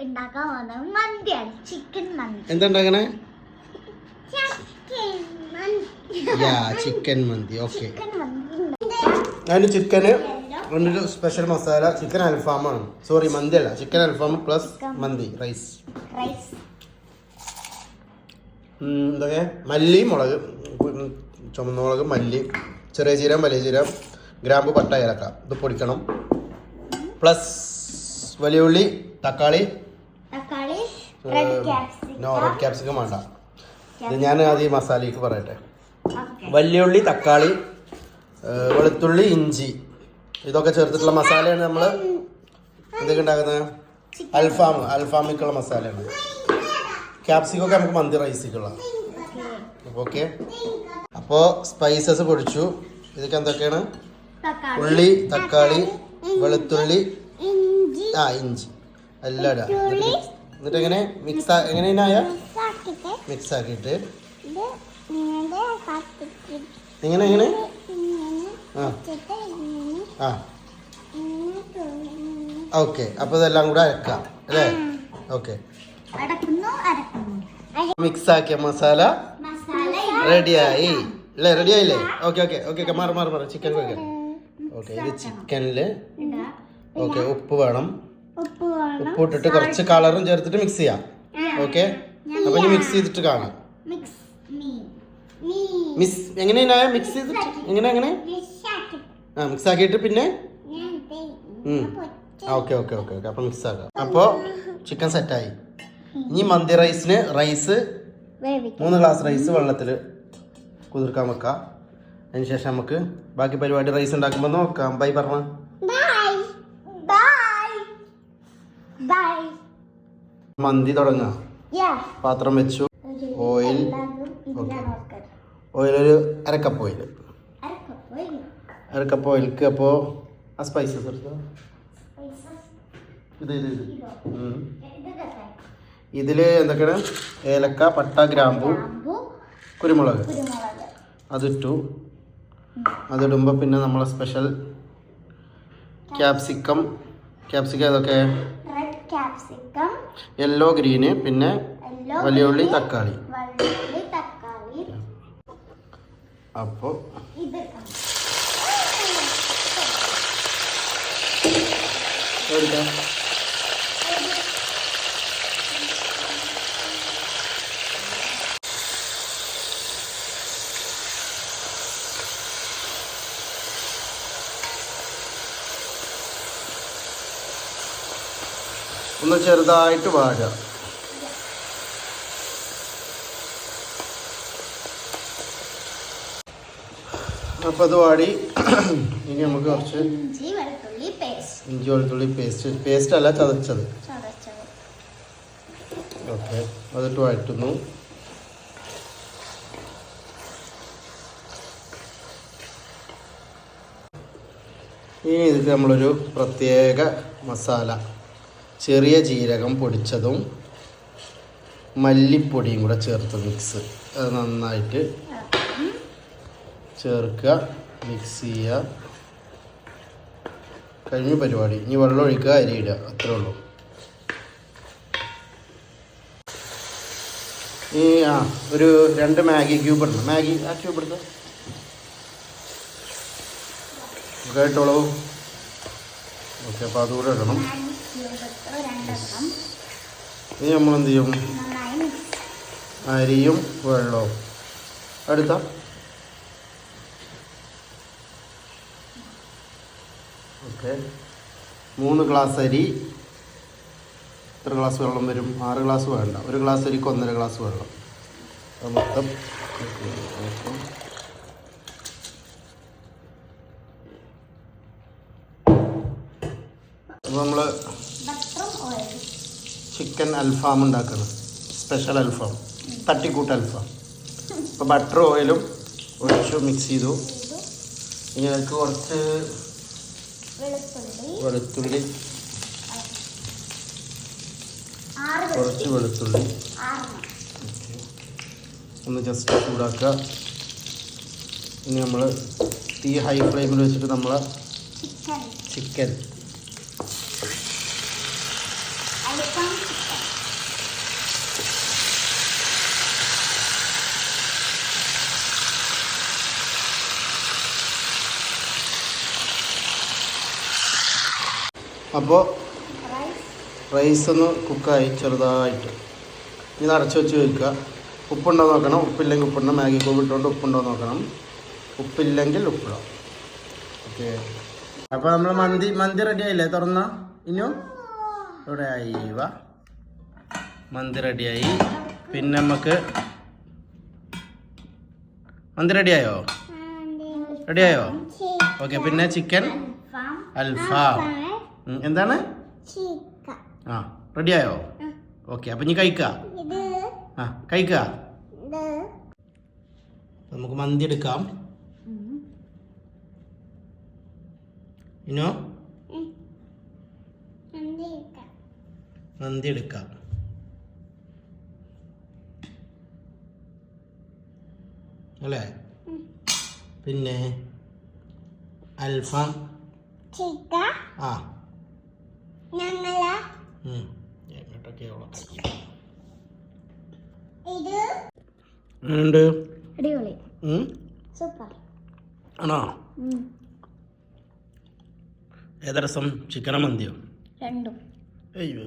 ഉണ്ടാക്കാൻ പോകുന്നത് മന്തിയാണ്, ചിക്കൻ മന്തി. എന്താ ഉണ്ടാക്കണേ? ചിക്കൻ മന്തി. ഓക്കെ, അതിന് ചിക്കന് ഒരു സ്പെഷ്യൽ മസാല ചിക്കൻ അൽഫാമാണ്. സോറി, മന്തി അല്ല, ചിക്കൻ അൽഫാം പ്ലസ് മന്തി റൈസ്. എന്തൊക്കെ? മല്ലി, മുളക്, ചുമന്ന മുളക്, മല്ലി, ചെറിയ ജീരം, വലിയ ജീരം, ഗ്രാമ്പു, പട്ട, ഏലക്ക ഇത് പൊടിക്കണം. പ്ലസ് വലിയ ഉള്ളി, തക്കാളി. നോ, റെഡ് ക്യാപ്സിക്കം വേണ്ട. ഇത് ഞാൻ ആദ്യം മസാലയ്ക്ക് പറയട്ടെ. വലിയ ഉള്ളി, തക്കാളി, വെളുത്തുള്ളി, ഇഞ്ചി ഇതൊക്കെ ചേർത്തിട്ടുള്ള മസാലയാണ് നമ്മൾ എന്തൊക്കെ ഉണ്ടാക്കുന്നത്. അൽഫാമിക്കുള്ള മസാലയാണ്. ക്യാപ്സിക്കൊക്കെ നമുക്ക് മന്തി റൈസിക്കുള്ള. ഓക്കെ, അപ്പോൾ സ്പൈസസ് പൊടിച്ചു. ഇതൊക്കെ എന്തൊക്കെയാണ്? ഉള്ളി, തക്കാളി, വെളുത്തുള്ളി, ഇഞ്ചി എല്ലാം ഇടാം. എന്നിട്ട് എങ്ങനെ മിക്സ് ആക്കിയിട്ട് എങ്ങനെ ഓക്കെ. അപ്പോൾ ഇതെല്ലാം കൂടെ അരക്കാം അല്ലേ? ഓക്കെ, മിക്സ് ആക്കിയ മസാല റെഡിയായി അല്ലേ? റെഡിയായില്ലേ? ഓക്കെ. മാറി ചിക്കൻ വെക്കാം. ഓക്കെ, ഇത് ചിക്കനിൽ ഓക്കെ ഉപ്പ് വേണം. ഉപ്പ് ഇട്ടിട്ട് കുറച്ച് കളറും ചേർത്തിട്ട് മിക്സ് ചെയ്യാം. ഓക്കെ, അപ്പൊ ഇനി മിക്സ് ചെയ്തിട്ട് കാണാം. എങ്ങനെയാ മിക്സ് ചെയ്തിട്ട് എങ്ങനെ മിക്സ് ആക്കിയിട്ട് പിന്നെ ഓക്കെ. അപ്പൊ മിക്സ് ആക്കാം. അപ്പോൾ ചിക്കൻ സെറ്റായി. ഇനി മന്തി റൈസിന് റൈസ് 3 ഗ്ലാസ് റൈസ് വെള്ളത്തിൽ കുതിർക്കാൻ വെക്കാം. അതിനുശേഷം നമുക്ക് ബാക്കി പരിപാടി റൈസ് ഉണ്ടാക്കുമ്പോൾ നോക്കാം. ബൈ പറഞ്ഞ മന്തി തുടങ്ങാം. പാത്രം വെച്ചു. ഓയിൽ ഒരു അരക്കപ്പ് ഓയിൽക്ക് അപ്പോൾ ആ സ്പൈസസ് എടുത്തോ. ഇതിൽ എന്തൊക്കെയാണ്? ഏലക്ക, പട്ട, ഗ്രാമ്പു, കുരുമുളക് അതിട്ടു. അതിടുമ്പോൾ പിന്നെ നമ്മളെ സ്പെഷ്യൽ ക്യാപ്സിക്കം ഏതൊക്കെ? യെല്ലോ, ഗ്രീന്, പിന്നെ വലിയ ഉള്ളി, തക്കാളി. അപ്പോൾ ഒന്ന് ചെറുതായിട്ട് വാഴുക. അപ്പോൾ അത് വാടി. ഇനി നമുക്ക് കുറച്ച് ഇഞ്ചി വെളുത്തുള്ളി പേസ്റ്റ് അല്ല, ചതച്ചത്. ഓക്കെ, അതിട്ട് വഴറ്റുന്നു. ഇനി ഇതിൽ നമ്മളൊരു പ്രത്യേക മസാല, ചെറിയ ജീരകം പൊടിച്ചതും മല്ലിപ്പൊടിയും കൂടെ ചേർത്ത് മിക്സ്. അത് നന്നായിട്ട് ചേർക്കുക, മിക്സ് ചെയ്യുക. കഴിഞ്ഞ പരിപാടി. ഇനി വെള്ളം ഒഴിക്കുക, അരി ഇടുക, അത്രേ ഉള്ളൂ. ഈ ഒരു 2 മാഗി ക്യൂബ് ഇടണം. മാഗി ആ ക്യൂബ് എടുക്കുക കേട്ടോളൂ. ഓക്കെ, അപ്പോൾ അതുകൂടെ ഇടണം. ഇനി നമ്മളെന്ത് ചെയ്യും? അരിയും വെള്ളവും എടുത്ത ഓക്കെ. 3 ഗ്ലാസ് അരി. എത്ര ഗ്ലാസ് വെള്ളം വരും? 6 ഗ്ലാസ് വേണ്ട. 1 ഗ്ലാസ് അരിക്ക് 1.5 ഗ്ലാസ് വെള്ളം. അത് മൊത്തം അപ്പോൾ നമ്മൾ ചിക്കൻ അൽഫാം ഉണ്ടാക്കണം. സ്പെഷ്യൽ അൽഫാം, തട്ടിക്കൂട്ട് അൽഫാം. അപ്പോൾ ബട്ടർ ഓയിലും ഒഴിച്ചു മിക്സ് ചെയ്തു. ഇനി അതിലേക്ക് കുറച്ച് വെളുത്തുള്ളി, ഒന്ന് ജസ്റ്റ് ചൂടാക്കുക. ഇനി നമ്മൾ തീ ഹൈ ഫ്ലെയിമിൽ വെച്ചിട്ട് നമ്മൾ ചിക്കൻ അൽഫാം ചിക്കൻ. അപ്പോൾ റൈസ്. റൈസ് ഒന്ന് കുക്കായി ചെറുതായിട്ട് ഇത് അടച്ചു വെച്ച് വയ്ക്കുക. ഉപ്പുണ്ടോ നോക്കണം. ഉപ്പില്ലെങ്കിൽ ഉപ്പിടണം. മാഗി ക്യൂബ് ഇട്ടുകൊണ്ട് ഉപ്പുണ്ടോ നോക്കണം. ഉപ്പില്ലെങ്കിൽ ഉപ്പിടാം. ഓക്കെ. അപ്പോൾ നമ്മൾ മന്തി റെഡി ആയില്ലേ? തുറന്ന ഇനിയും ഇവിടെ ആയി. വാ, മന്തി റെഡിയായി. പിന്നെ നമുക്ക് മന്തി റെഡിയായോ? റെഡിയായോ? ഓക്കെ. പിന്നെ ചിക്കൻ അൽഫാം. എന്താണ്? ആ, റെഡിയായോ? ഓക്കെ. അപ്പം ഇനി കഴിക്കുക. ആ, കഴിക്കുക. നമുക്ക് മന്തി എടുക്കാം. ഇനോ മന്തി എടുക്കാം. അല്ലേ? പിന്നെ അൽഫാം. ആ, എങ്ങനെയുണ്ട്? അടിപൊളി, സൂപ്പർ. ആണോ? ഏതാ രസം? ചിക്കനോ മന്തിയോ? രണ്ടും. അയ്യോ.